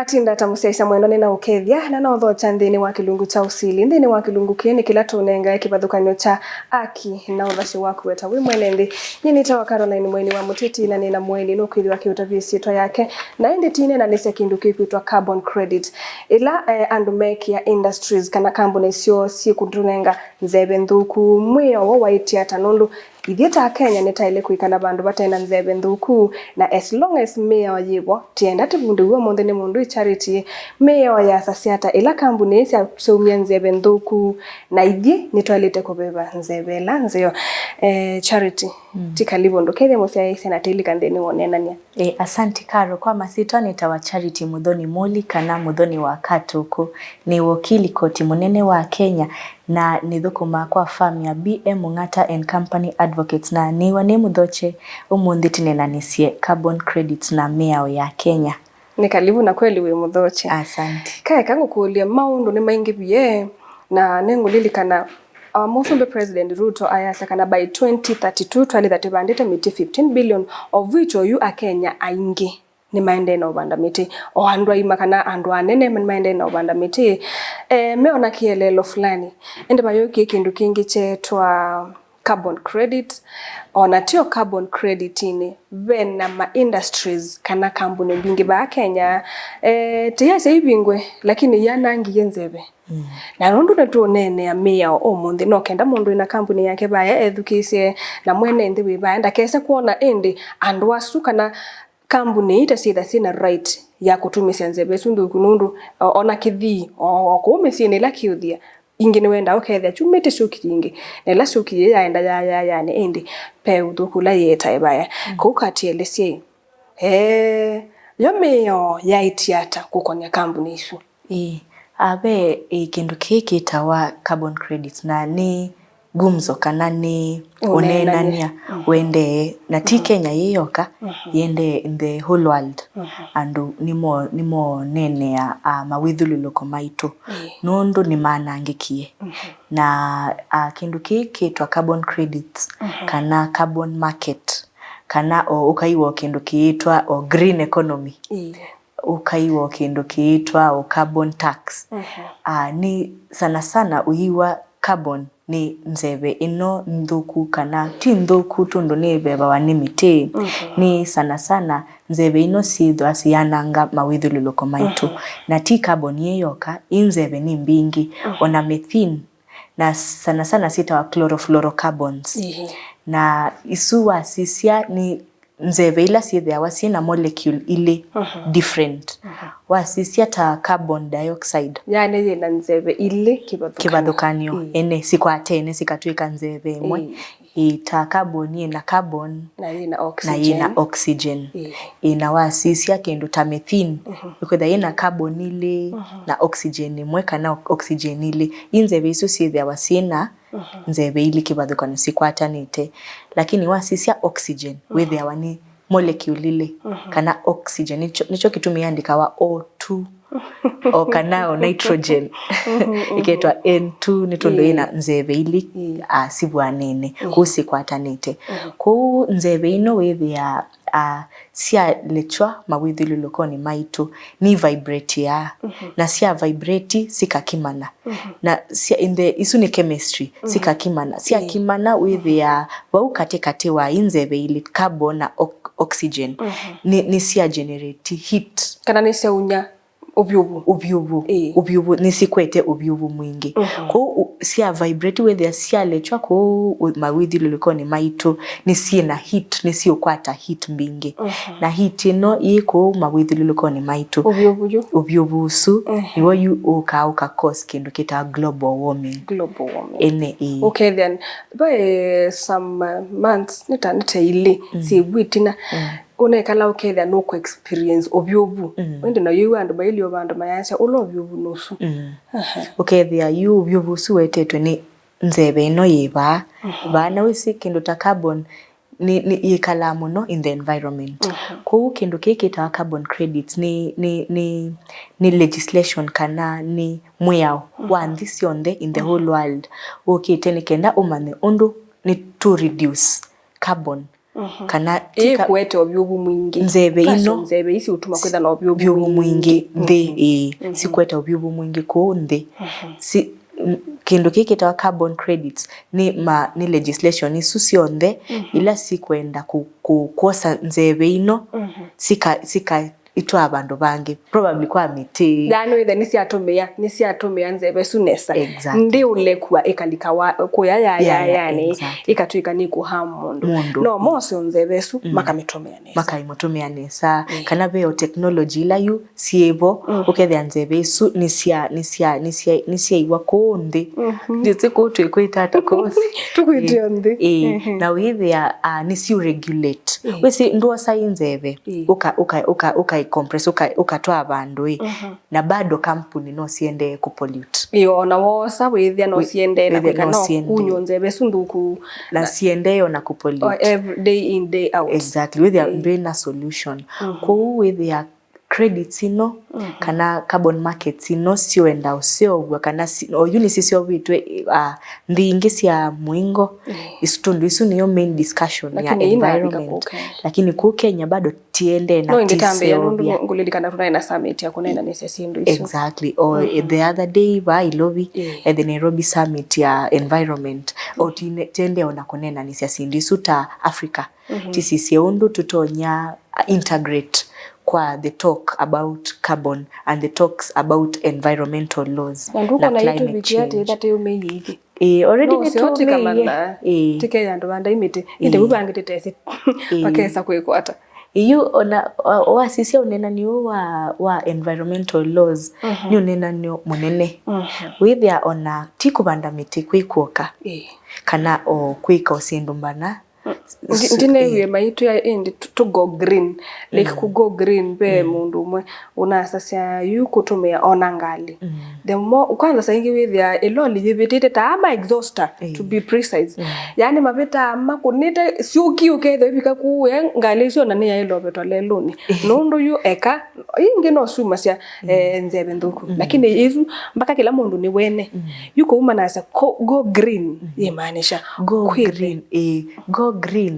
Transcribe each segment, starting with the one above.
Twatinda tamuseisa mwendo nina ukethia na no thocha nthini wa kilungu cha usili nthini wa kilungu kini kila tunenga kibathukanyo cha aki na uthaci waku weta wi mwenendi nyini tawa Caroline Mweni wa Mutiti na nina Mweni no kwithwa kiutavi ciitwa yake na indi tine na nise kindu kikwitwa carbon credit ila andu mekia industries kana company cio cikundunenga nzebe nthuku mwio wa itiata nundu ithieta Kenya ni taile kuikana bandu batena nzebe nthuku na as long as mea yibo tienda tibundu wa mundu ni mundu charity mea ya sasiata ila kambuni cia ciumia nzebe nthuku na ithi ni twalite kubeba nzebe la nzeo charity tikalibo ndo kethe musia isena tilika ndeni wonenania asanti Karo kwa masitwa nitawa Charity Muthoni Muli kana Muthoni wa Katuku ni wakili koti munene wa Kenya na nithukuma kwa farm ya BM Mungata and Company Advocates na niwa ni muthoche umuthi tinenanisie carbon credits na miao ya Kenya. Ni karibu na kweli we muthoche. Asante. Kae kangu kuulia maundu ni maingi biye na nengulilikana Mufumbe President Ruto ayasakana by 2032 twalithati bandite miti 15 billion of which you a Kenya aingi ni maende na ubanda miti o andu imakana andu anene maende na ubanda miti meona kielelo fulani ende bayo kindu kingi chetwa carbon credit ona tio carbon credit ni vena ma industries kana kambuni bingi ba Kenya tiyase ibingwe lakini yanangi yenzebe na rondu na tuonene ya mea o mundi no kenda mundu ina kampuni yake baya education na mwene ndi we baya kesa kuona indi andu asuka na kampuni ita sina right ya kutumisia nzebe sundu kunundu ona kithi o kumesine la kiuthia ingine wenda okethia chumete suki ingi na la suki yaenda ya ne indi pe udukula yeta ebaya kukatielesie yo meo ya itiata kukonya kampuni isu abe kindu kiki tawa carbon credits na ni gumzo kana ni onenania wende na ti Kenya yeyoka yende in the whole world andu nimo nene ya mawithuluko maitu nundu ni manangikie na kindu kiki twa carbon credits kana carbon market kana ukaiwa kindu kiitwa green economy ukaiwa kindu kiitwa o carbon tax ni sana uiwa carbon ni nzebe ino nthuku kana ti nthuku tundu ni beba wa nimiti ni sana nzebe ino sithwa ciananga mawithuluko maitu na ti carbon yeyoka inzebe ni mbingi ona methane na sana sita wa chlorofluorocarbons na isuwa sisia ni nzebe ila sithia wasina molecule ile different wasisia ta carbon dioxide yani yena nzebe ile kibadhukanyo ene sikwatene sikatwika nzebe imwe ita carbon na carbon na yena oxygen ina wasisia kindu ta methane because yena carbon ile na oxygen imwe kana oxygen ile inzebe isu sithia wasina nzebe ili kibadhukanyo sikwatanite lakini wasisia oxygen with ya wani molecule ile kana oxygen nicho kitumia andika wa O2 o kana nitrogen iketwa N2 nitondo ina nzebe ili sibwanene kusikwatanite ku nzebe ino with ya sia lechwa mawithuluko ni maitu ni vibrate ya na sia vibrate sikakimana na sia in the isu ni chemistry sikakimana sia kimana with ya wau katikati wa inzebe ili carbon na oxygen ni sia generate heat kana ni seunya ubyubu nisikwete ubyubu mwingi ko sia vibrate with ya sia lechwa ko mawithuluko ni maitu ni sia na heat ni sio kwata heat mbingi na heat ino iko mawithuluko ni maitu ubyubusu niwo yu uka cause kindu kita global warming okay then by some months nita ile si bwitina unekala uketha no ko experience obyobu wende na yu andu baili obandu mayanse ulo obyobu nosu ukethia yu obyobu suwetetwe ni nzebe ino yiba bana wisi kindu ta carbon ni yikala muno in the environment ko kindu kiki ta carbon credits ni legislation kana ni muyao one this yonde in the whole world ukitenekenda umane undu ni to reduce carbon kana tika kwete obyubu mwingi nzebe ino nzebe isi utuma kwetha na obyubu mwingi nthi si kweta obyubu mwingi ku nthi si kindu kiki tawa carbon credits ni legislation isu sionthe ila si kwenda kukosa nzebe ino sika itwa abandu bangi probably kwa miti dano ithe nisiatumia nzebe sunesa ndi ulekwa ikalika kuya yani ikatuika ni kuhamu mundu no mose nzebe su makamitumia nesa kana beo technology la yu siebo ukethia nzebe su nisia iwa kundi nditse kutu ikwitata kosi tukwitio ndi na withia nisi regulate wesi ndo sai nzebe uka compress ukatoa abandu na bado kampuni no siende ku pollute iyo na wosa withia no siende na kwika no kunyo nzebe sunduku na siende yo na ku pollute every day in day out exactly withia brain a solution ku withia credits ino kana carbon markets ino sioenda usiogwa kana oyuni sio vitwe ndingi cia muingo istundu isu niyo main discussion ya environment lakini ku Kenya bado tiende na tisio no ngulidikana tuna na summit ya kunena nesesindu isu exactly or the other day by Ilobi at the Nairobi summit ya environment or tiende ona kunena nesesindu isu ta Africa tisisi undu tutonya integrate kwa the talk about carbon and the talks about environmental laws na climate change that you may need already no, tike yandu banda imiti inde bubangite tese pakesa kwekwata iyo ona wasisia unena ni wa environmental laws ni unena ni munene withia ona tikubanda miti kwikuoka kana o kwika osindumbana ndine we maitu ya end to go green like ku go green be mundu umwe unasasia yukutumia onangali the more kwanza saingi withia eloli yibitite ta ama exhauster to be precise yani mabeta makunite siuki uketho ibika ku ngali sio nani ya elobetwa leluni nondo yu eka ingi no suma sia nzebe nduku lakini hizo mpaka kila mundu ni wene yuko umanasa go green yemaanisha go green go green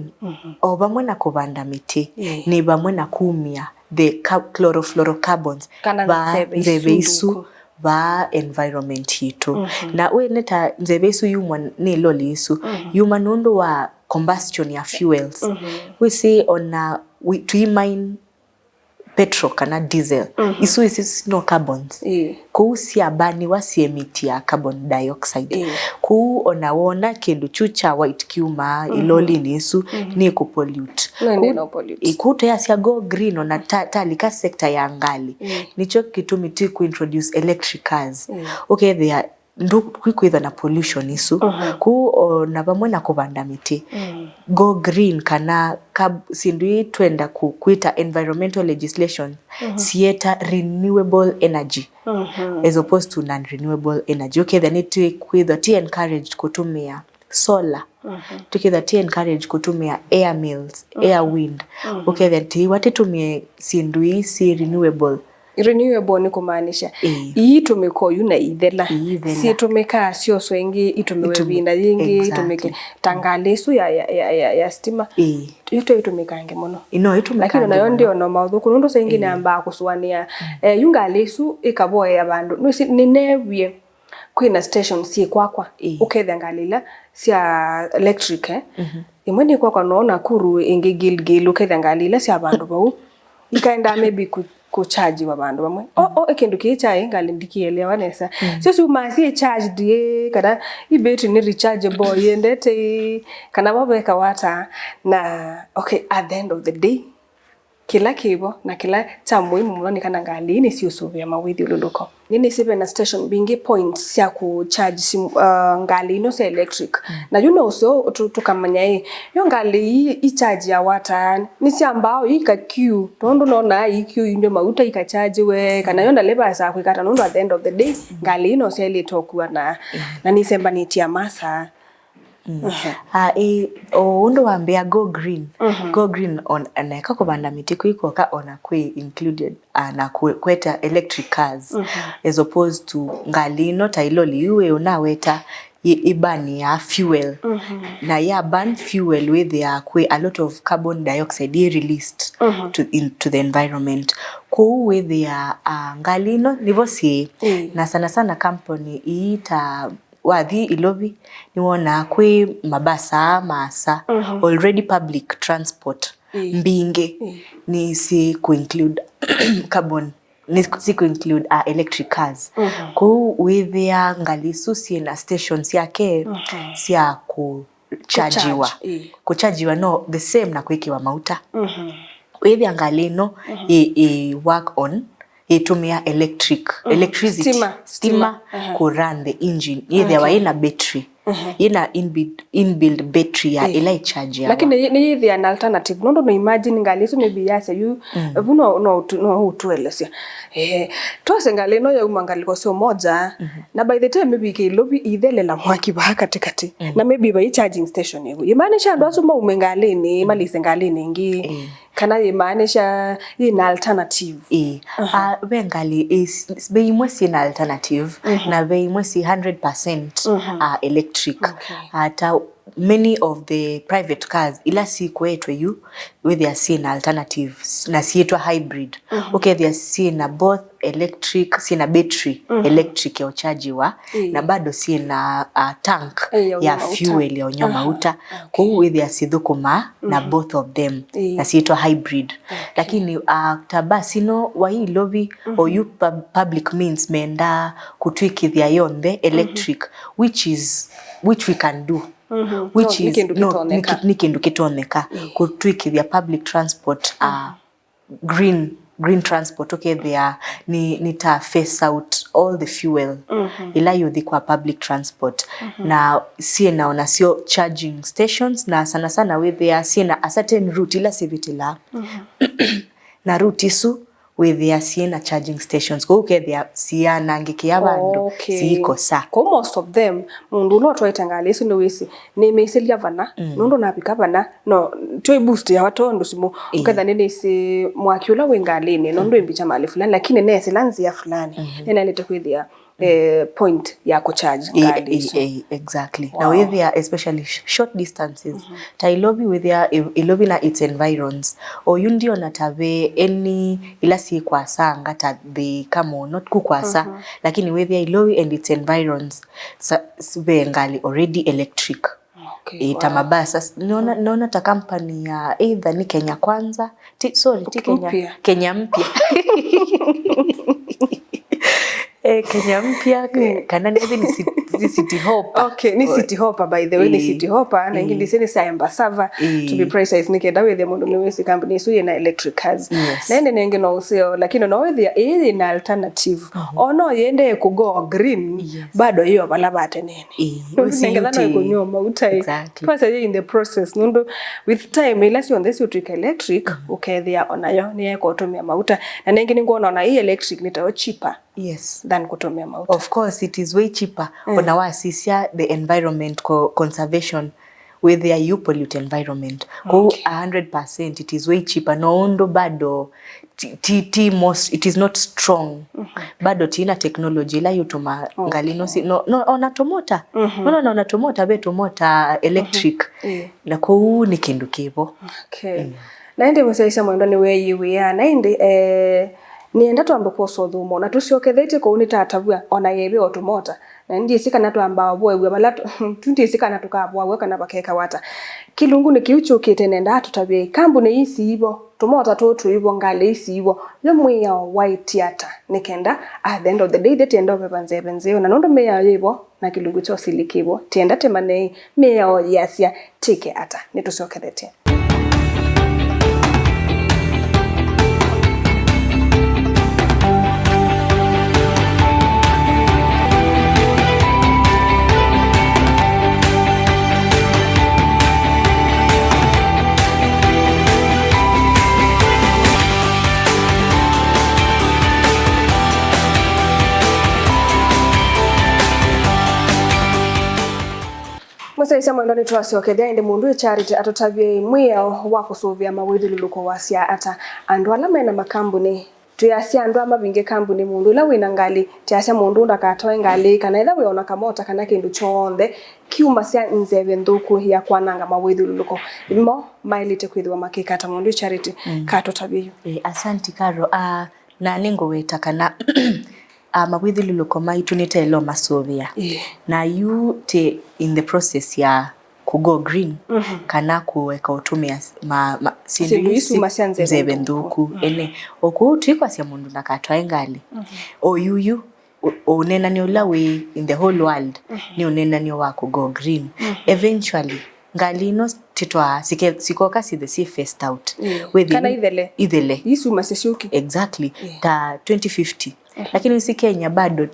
o bamwe na kubanda miti ni bamwe na kumia the chlorofluorocarbons ba nzebe isu ba environment yitu na we neta nzebe isu yumwa ni loli isu yuma nundu wa combustion ya fuels we see on we mine petrol kana diesel isu isi no carbons ku sia bani wasi emit ya carbon dioxide ku onawona kindu chucha white cuma iloli ni isu ni ku pollute no pollute ikuto ya sia go green ona talika sector ya ngali nicho kitumiti ku introduce electric cars okay they are ndu kwikuitha na pollution isu ku na bamwe na kubanda miti go green kana sindu twenda kuita environmental legislation sieta renewable energy as opposed to non renewable energy okay they need to kwitha encourage kutumia solar tukitha encourage kutumia air mills air wind okay then watitumie sindu si renewable ni kumaanisha itumiko yuna ithela si tumeka sio swengi itumewe binda yingi itumike tangalesu ya stima yote itumekange muno lakini nayo ndio no mauthuku ndo sengine amba kusuania yungalesu ikaboe abandu ni newie kwina station si kwakwa uketha ngalila sia electric imwe ni kwakwa naona kuru ingi Gilgil uketha ngalila sia abandu bau ikaenda maybe kucharge wabandu bamwe ekindu kicha ngali ndikielewa nesa sio masi charge die kana ibeti ni rechargeable yendete kana babeka wata na okay at the end of the day kila kibo na kila cha muhimu mloni kana ngali ni sio sovya mawithi luluko nini sibe na station bingi points ya ku charge ngali no se electric na you know so tukamanya yo ngali i charge ya wata ni si ambao ika queue tondo nona i queue ndio mauta ika charge we kana yonda leba sa kwikata nondo at the end of the day ngali no se ile tokuwa na ni semba ni tia masa undo wambia go green go green on aneka kubanda miti kwikoka ona kwe included na kweta electric cars as opposed to ngalino tailoli uwe unaweta ibani ya fuel na ya burn fuel with ya a lot of carbon dioxide released into the environment ku with ya ngalino nivosi na sana company iita wathi ilovi niwona kwi mabasa masa already public transport mbinge ni si ku include carbon ni si ku include electric cars ku with ya ngalisu si na stations yake sia kuchajiwa no the same na kuikiwa mauta with ya ngalino work on itumia electricity stima ku run the engine either wa ina battery ina inbuilt battery ya ila charge ya lakini ni the an alternative no imagine ngaliso maybe yase you no utuelesia tose ngalino ya umangaliko sio moja na by the time maybe ke lobby idele la mwaki ba katikati na maybe by charging station yego imaanisha ndo asuma umengalini malise ngalini ngi kana imaanisha ina alternative bengali is beimwesi ina alternative na beimwesi 100% electric hata many of the private cars ila si kwetwe you with their seen alternative na sietwa hybrid okay they are seen both electric sina battery electric ya uchajiwa na bado sina tank ya fuel ya onyo mauta ku with their sidhukuma na both of them na sietwa hybrid lakini tabasi no wa hii lobby or you public means menda kutwiki their own the electric which we can do which is nikindu kitoneka kutwikithia public transport green transport okay there ni ta face out all the fuel ila yuthi kwa public transport na sie naona sio charging stations na sana with there sie na a certain route ila sivitila na route isu with their siena charging stations go okay there siana ngikia bandu siko sa most of them mundu no twaitangale sino wisi ni meselia vana nundo napika vana no toy boost ya watondo simo ukadha nene si mwakiula wengaleni nondo imbicha mali fulani lakini nese lanzi ya fulani nena lete kwithia point ya kucharge ngali exactly now with their especially short distances tailobi with their ilobi na its environs or yundio natave any ilasi kwa sanga tabe kama not kukwasa lakini with their ilobi and its environs ngali already electric itamabasa naona ta company ya either ni Kenya Kwanza Kenya mpya Kenya mpya kana ni City Hopper ni City Hopper by the way ni City Hopper na ingine sini Sayamba Sava to be precise nikenda with the mondo company suye na electric cars nende nenge no usio lakini no with the in alternative ono yende kugo green bado hiyo balabate nene ningedana kunyo mauta kwanza in the process nundo with time unless you on this you trick electric okay there onayo ni yako kutumia mauta na nenge ngona na hii electric nitao cheaper than kutumia mauta. Of course, it is way cheaper on our sisia the environment conservation with their you pollute environment. Go 100%, it is way cheaper. No ondo bado most it is not strong. Bado tina technology la yutuma ngalino si no onatomota. No onatomota beto mota electric. Na ko ni kindu kibo. Okay. Naende msaisa mwendo ni we ya naende nienda twambe kuosothumo na tuciokethete ko ni tatavua ona yebe otumota na ndi sika natu ambao bwe balatu tundi sika natu kabwa kana bakeka wata kilungu ni kiuchukite nenda tutabye kambune isi ibo tumota totu ibo ngale isi ibo yomwe ya white theater nikenda at the end of the day that end of benze na nondo meya yebo na kilungu cho silikibo tienda temane meya yasia tike ata nituciokethete Musaisa mwendoni tuwasiokethia indi mundu charity atotavye mwia wa kusuvia mawithuluko wasia ata andu ala mena makambuni tuyasia andu amavinge kambuni mundu la wina ngali tiasia mundu ndakatoe ngali kana ila we ona kamota kana kindu chonthe kiuma cia nzeve nthuku ya kwananga mawithuluko imo mailite kwithwa makikata mundu Charity kato tabiyo. Asanti Karo. Na ningoweta kana mawithuluko maitu nitelo masovia na you te in the process ya kugo green kana kuweka utumia sindu nzeve nthuku ene oku twikwa cia mundu nakatwa ngali oyuyu onena ni ulawe in the whole world ni onena ni wa kugo green eventually ngali no titwa sikoka si the safest out kana idhele isu maseshuki exactly ta 2050 lakini si Kenya bado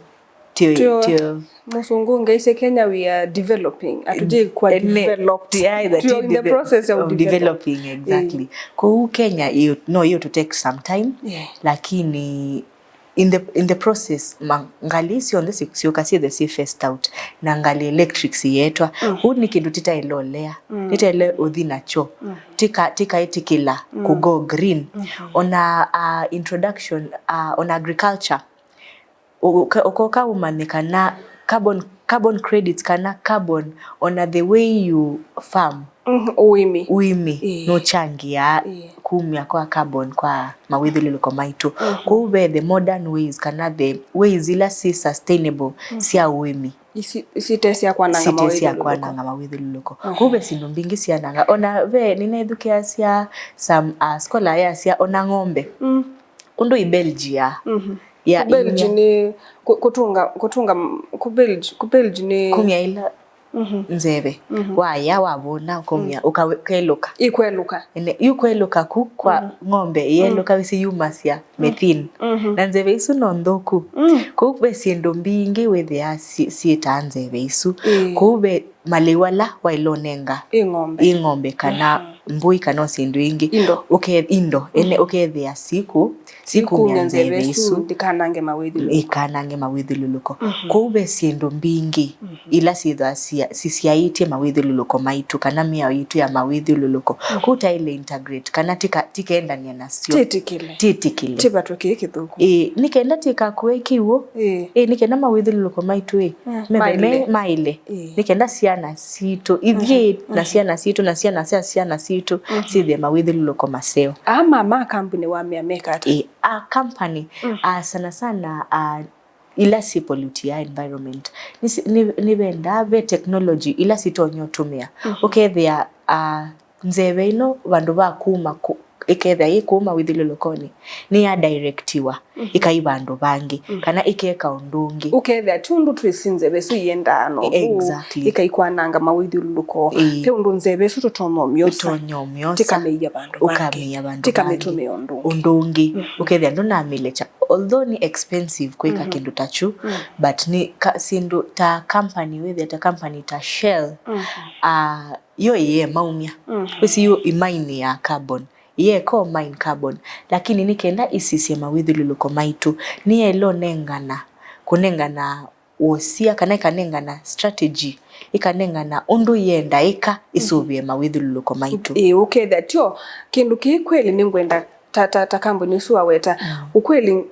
tio musungu ngaise Kenya we are developing atuje kwa developed in the process of developing exactly kwa Kenya hiyo to take some time lakini in the process ngali sio kasi the safest out na ngali electric yetwa ni kindu titailolea titaile uthinacho tika etikila kugo green ona introduction on agriculture okoka umanikana carbon credits kana carbon on the way you farm uimi no changia kumya kwa carbon kwa mawithuluko maitu kube the modern ways kana the ways ila si sustainable sia uimi isitesia kwananga mawithuluko kube sindu mbingi sia nanga ona ve ninaithukia sia some scholar ya sia ona ng'ombe undu ibelgia ya Belgium ni kutunga kubelgi ni kumya ila nzeve waya wabona kumya ukakeluka ene yukweluka kwa ng'ombe yeluka wisi yumasia methane na nzeve isu no nthuku kube sindu mbingi withia sieta nzeve isu kube maliwala wailonenga ing'ombe kana mbui kana sindu ingi indo ene ukethia siku nzeve isu ikanange mawithuluko kube sindu mbingi ila sitha sisiaitie mawithuluko maitu kana mia itu ya mawithuluko kuta ile integrate kana tikaendania nasio titikile tibatoke kithuku nikenda tika kwekiwo nikenda mawithuluko maitu maile nikenda siana sito ithie na siana sito na siana sito sithe mawithuluko maseo ama company wa miameka ata a company sana ila si pollute ya environment ni venda ve technology ila sitonyo tumia ukethia nzeve ino vandu vakuma ikethia ikuma withilulukoni ni ya directiwa ikaiva andu bangi kana ikeka undungi ukethia tundu twisinze besu yendano exactly ikaikwananga mawithiluluko pe undu nzeve su tutonomyo tikameia bandu tikametume undungi ukethia ndo na milecha although ni expensive kuika kindu tachu but ni sindu ta company with ta company ta Shell yo maumia wisi yo imine ya carbon ko mine carbon lakini nikenda isisi mawithuluko maitu ni elo kunengana wosia kana kanengana strategy ikanengana undu yenda isubie mawithuluko maitu ukethia tio kindu kikweli ningwenda ta company suwa weta ukweli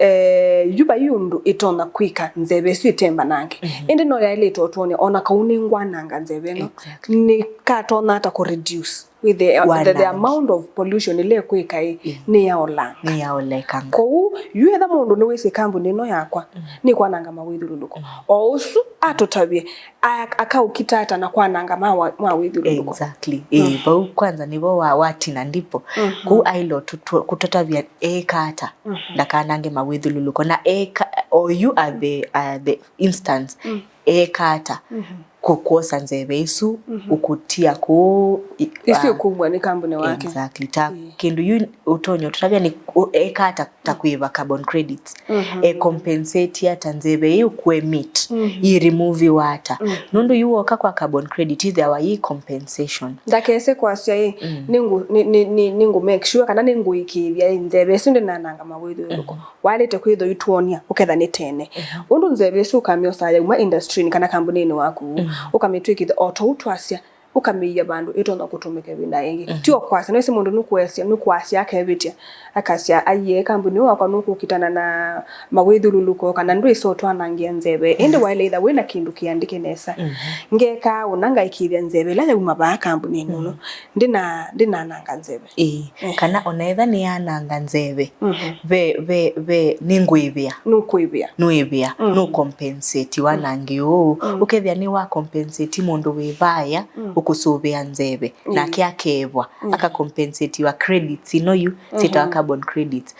yuba yundu itona kwika nzeve su itemba nange ende no ya ile totone ona kauningwa nanga nzeve no ni katona ata ko reduce with the amount of pollution ile kwika ni yaoleka ko yuetha mundu ni wese company no yakwa ni kwananga mawithuluko osu atotabie akaukitata na kwananga mawithuluko exactly bau kwanza nibo wati na ndipo ku ailo kutotabia kata ndakanange mawithuluko na or you are the instance kata kukosa nzeve isu ukutia ku isi kubwa ni company wake exactly kindu yu utonyo tutabia ni kata takuiva carbon credits compensate ya tanzeve yu kuemit remove water nundu yuoka kwa carbon credit there wa compensation ndakese kwa sia ningu make sure kana ningu ikivya nzeve sunde nananga mawithuluko walete kwitho yutuonia uketha ni tene undu nzeve su kamyo saya uma industry ni kana company ni waku ukamitwikitha auto utwasia ukamiya bandu itona kutumika binda ingi tio kwasa no se mundu nukwasya akabitia akasya aye kambuni wakwa nukukitana na mawithululuko kana ndu isotwa nangia nzebe ende wile either wina kindu kiandike nesa ngeka unanga ikithia nzebe la yuma ba kambuni nuno ndina nanga nzebe kana onaitha ni ananga nzebe ve ningwibia nuibia no compensate wanangi ukethia ni wa compensate mundu wibaya ukusubia nzebe na kiakebwa aka compensate wa credits inoyu sita carbon credits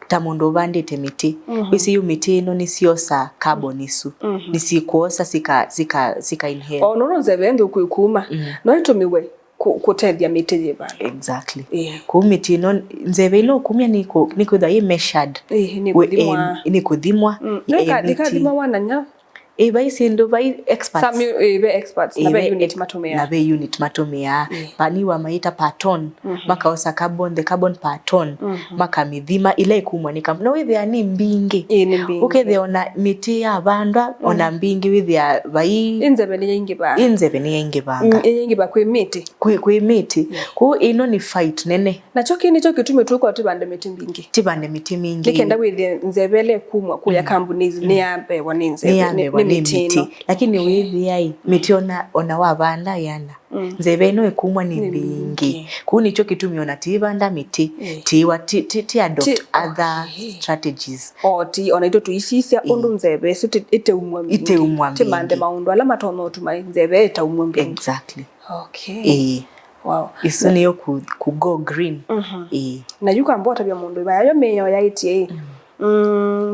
ta mundu bandite miti wisi yu miti ino nisiosa carbon isu nisikuosa sika inhale no nzebe ndu kuikuma no itumiwe kutethia miti yebana exactly ku miti ino nzebe ino kumya niko the measured ni kuthimwa nikadima wananya baisi ndo bai experts some experts na be unit matumia pani wa maita per ton makaosa the carbon per ton makamithima ile ikumwa ni no withia ni mbingi ukethia ona miti ya bandwa ona mbingi withia bai inzebe ni nyingi ba kwi miti ku ino ni fight nene na choki ni choki tumetuko tibande miti mingi nikenda withia nzebele kumwa kuya companies ni ambe waninzebe miti lakini withia miti ona wabanda yana nzebe ino ikumwa ni mbingi ku nicho kitumiona tibanda miti ti adopt other strategies ti ona ito tuisisia undu nzebe so ite umwa timande maundu ala matono tuma nzebe ita umwa mbingi exactly wow isuni yo ku go green na yuko ambota bya mundu bayo meyo yaiti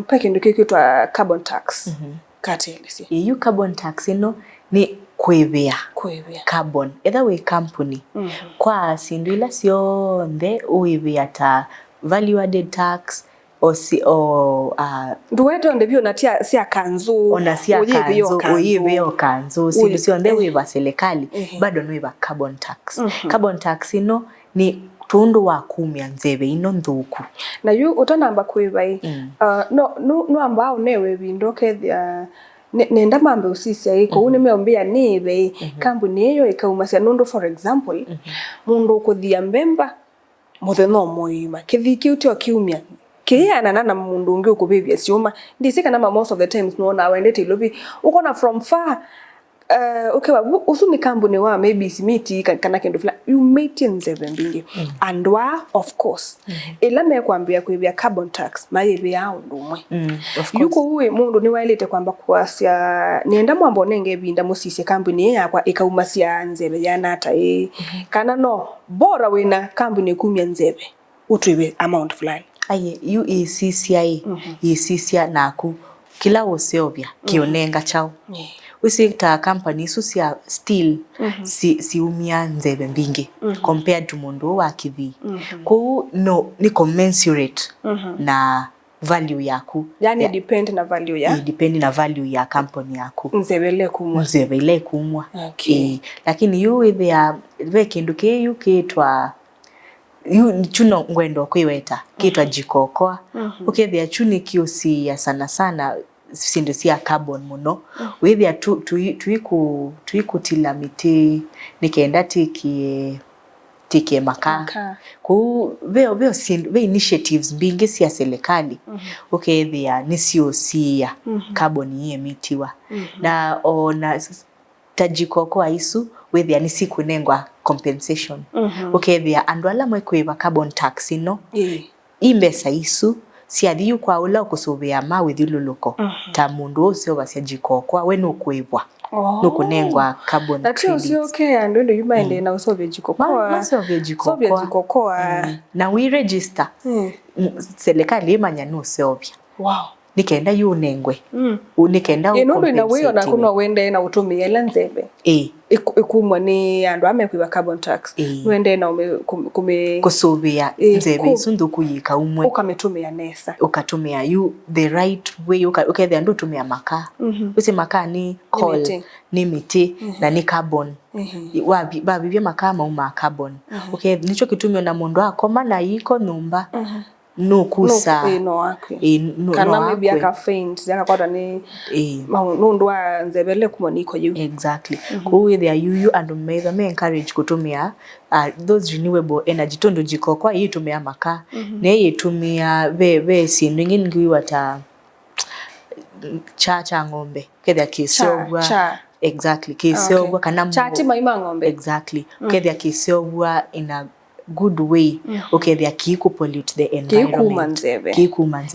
peke ndo kikitwa carbon tax katelisi you carbon tax ino ni kwebea carbon either way company kwa sindu ila sio nde uibia ta value added tax nduweto ndebyo natia sia kanzu uyibio kanzu sindu sio nde uiba serikali bado nuiba carbon tax carbon tax ino ni tundu wa kumya nzebe ino nthuku na yu utanamba kwibai no ambao newe bindoke nenda mambe usisia iko unemeombia nibe kambuni hiyo ikaumasia nundu for example mundu kuthia mbemba mutheno moima kithiki utio kiumya kiana na mundu ungi ukubibia sioma ndisika na most of the times no na wendete lobi ukona from far usuni kambuni wa maybe simiti kana kendo fla you mate nzebe mbingi and of course ila me kwambia kuibia carbon tax mayebe yao ndumwe yuko uwe mundu ni wailete kwamba kwasya nienda mwambo nenge binda musisi kambuni yakwa ikaumasia nzebe yana hata kana no bora wena kambuni kumya nzebe utuibe amount fulani aye isisia naku kila useobia kionenga chao usita company susia still si umia nzebe mbingi compared to mundu wa kithi ku no ni commensurate na value yaku yani depend na value ya company yaku nzebele kumwa lakini you with their kindu ke you kitwa chuno ngwendo kwiweta kitwa jikokoa ukethia chuni kiosi ya sana sindu sia carbon muno withia tuikutila miti nikenda tikie maka ku veo initiatives mbingi sia serikali ukethia nisiosia carbon ye mitiwa na ona tajikokoa isu withia nisikunengwa compensation ukethia andu ala mwekwiba carbon tax ino imbesa isu siathiu kwa ula kusubia mawithiluluko ta mundu ucio basia jikokwa we nukuibwa nukunengwa carbon credits sio and ndo yumaende na usobia jikokwa na we register serikali imanya nusobia nikenda yunengwe unikenda ukompensate ino wewe na kuno wende na utumia lenzebe ikumwa ni andu amekwiba carbon tax wende na kusubia nzebe isundu kuyika umwe ukametumia nesa ukatumia you the right way ukethia ndu tumia maka usi maka ni coal ni miti na ni carbon babibia maka mauma carbon nicho kitumio na mundu akoma na iko nyumba nukusa no akwe kana maybe aka faint yakakwata ni nundu wa nzebele kumoniko yu exactly kuwe there you and me encourage kutumia those renewable energy tondo jikokwa yitumia maka ne yitumia be sindu ngingi wata cha ngombe kethia kisogwa exactly kisogwa kana chati maima ngombe exactly kethia kisogwa in a good way ukethia kiku pollute the environment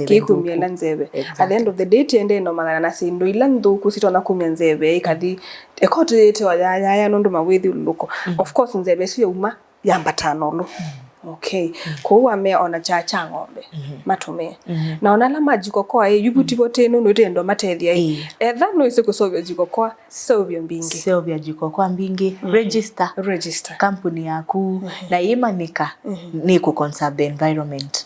kikumiela nzebe at the end of the day tiende no magana na sindu ila nthuku sitona kumia nzebe ikathi ekote ya nundu mawithi uluko of course nzebe sio uma yambatana lo okay kwa me ona cha ngombe matume na ona la majiko kwa yubuti bote no no tendo matethia etha no ise kusovya jiko kwa sovya jiko kwa mbingi register company yaku na imanika ni ku conserve the environment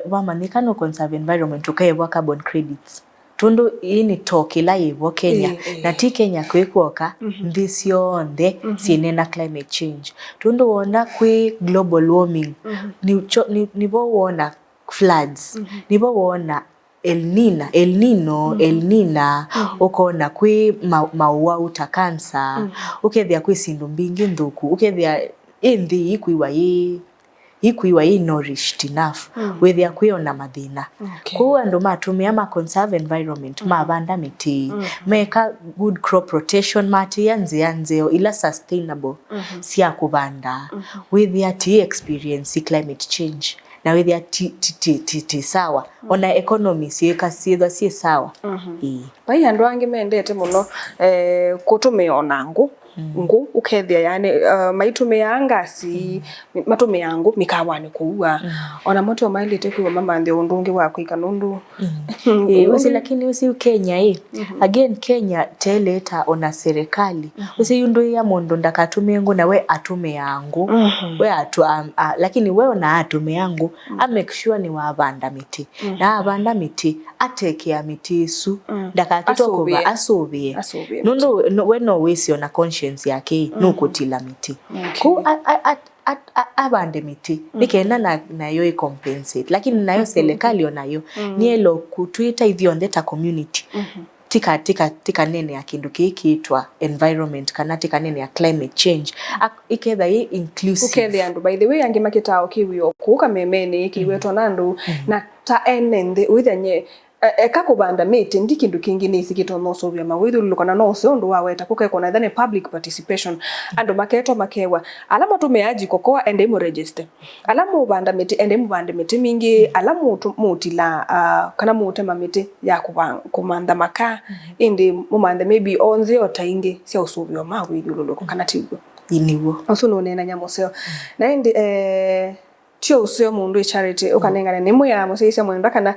wamanika no conserve environment ukaewa carbon credits tundu ini toki la yevo Kenya na ti Kenya kwekwoka ndisio onde sinena climate change tundu wona kwi global warming nibo wona floods nibo wona El Nino ukona kwi maua uta cancer ukethia kwi sindu mbingi nthuku ukethia indi ikuiwa nourished enough wethia kwiona mathina kwa andu matumia ma conserve environment mabanda miti meka good crop rotation mati yanzeo ila sustainable sia kubanda wethia ti experience climate change na wethia ti sawa ona economy sieka sietha si sawa bai andu angi mendete muno kutumiona ngu ukethia yani maitumia ngasi matumia ngu mikawani kuua ona moto mailite kwa mama ndio undungi wa kuika nundu usi lakini usi Kenya again Kenya teleta ona serikali usi yundu ya mondo ndakatumia ngu na we atume yangu we lakini we ona atume yangu make sure ni wabanda miti na abanda miti ateke ya miti isu ndakatitokuba asubie nundu we no wisi ona conscience yake nukutila miti ku abande miti nikena nayo compensate lakini nayo serikali onayo nielo kutuita ithio ndeta community tika nene ya kindu kiitwa environment kana tika nene ya climate change iketha inclusive ukethia andu by the way angi makitao kiwio kuka memene kiwetwa nandu na ta enende withanye ekakubanda miti ndi kindu kingi ni sikitono sovya mawithu lukana no ndo waweta kukeko na then public participation ando maketo makewa alama tumeaji kokoa ende mu register alama ubanda miti ende mu bande miti mingi alama mutila kana mutema miti ya kumanda maka indi mumanda maybe onze otainge sia usovya mawithu luluko kana tigo iniwo aso no nena nyamoseo na indi tio usio mundu charity ukanengana nimo ya museisa mwenda kana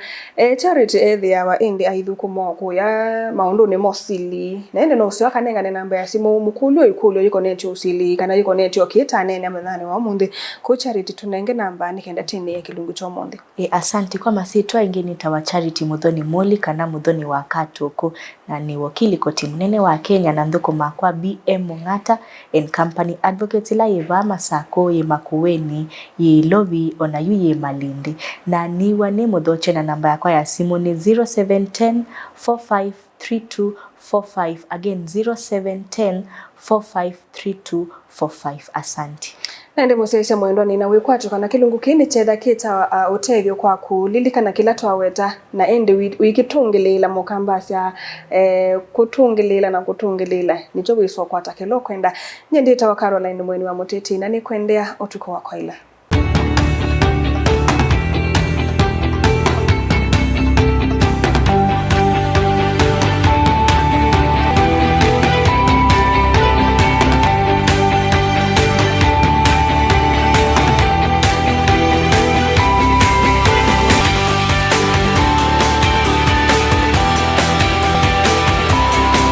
charity ethia wa indi aithuku moko ya maundu ni mosili na ende no usio akanengana namba ya simu mukulio iko netio usili kana iko netio kita nene amethani wa mundu ko charity tunenge namba ni kenda tini ya kilungu cho monde asante kwa masitwa ingeni tawa charity Muthoni Moli kana Muthoni wa Katuku na ni wakili koti mnene wa Kenya na ndhuko makwa BM Mungata and Company Advocates la Eva Masako ye Makueni ye Lobby ona yuye Malindi na niwa ni mudhoche na namba yako ya simu ni 0710 453245 again 0710 453245 asante nende museisa mwendo ni na wikwacho kana kilungu kini chetha kita utethio kwa kulilika kila twaweta na ende wikitungilila mukambasya kutungilila na kutungilila nicho wiswa kwata kelo kwenda nyendita wa Caroline mweni wa Muteti na ni kwendea utuko wa kwaila